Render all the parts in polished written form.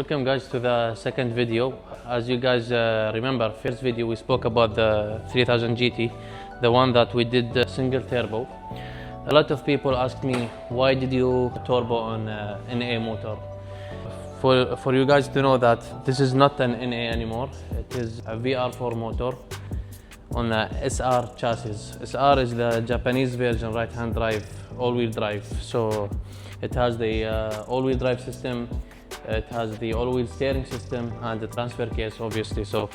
Welcome guys to the second video. As you guys remember, first video we spoke about the 3000 GT, the one that we did single turbo. A lot of people asked me, why did you turbo on NA motor? For you guys to know that this is not an NA anymore, it is a VR4 motor on a SR chassis. SR is the Japanese version, right-hand drive, all-wheel drive. So it has the all-wheel drive system, it has the all-wheel steering system and the transfer case, obviously. So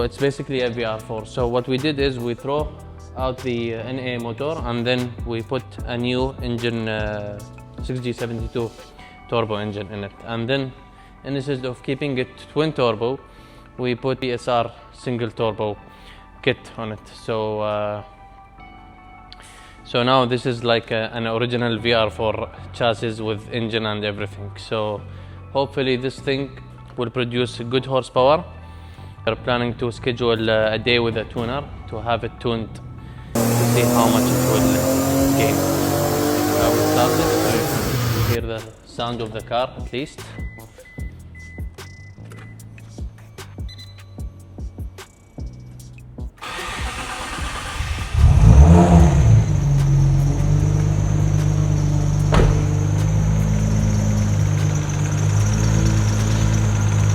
it's basically a VR4. So what we did is we throw out the NA motor and then we put a new engine, 6G72 turbo engine in it. And then instead of keeping it twin turbo, we put the SR single turbo kit on it. So now this is like an original VR4 chassis with engine and everything. So hopefully this thing will produce good horsepower. We're planning to schedule a day with a tuner to have it tuned to see how much it will gain. I will start it so you can hear the sound of the car at least.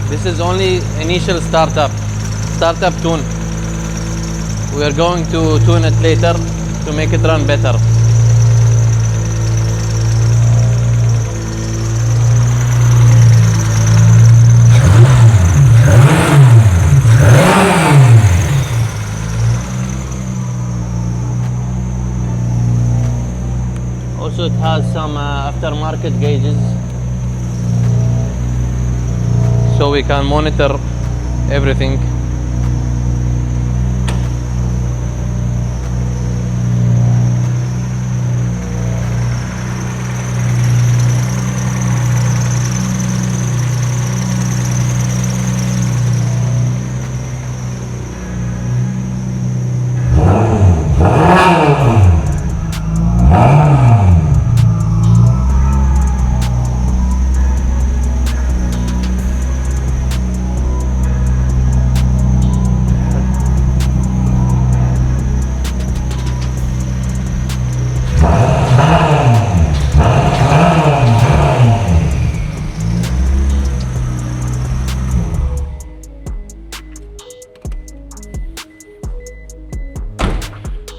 This is only initial startup tune. We are going to tune it later to make it run better. Also, it has some aftermarket gauges, so we can monitor everything.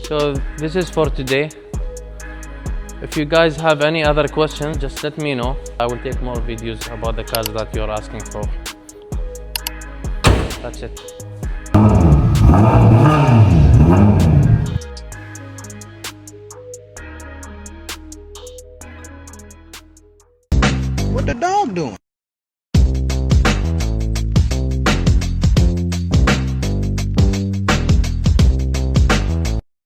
So this is for today. If you guys have any other questions, just let me know. I will take more videos about the cars that you're asking for. That's it. What the dog doing?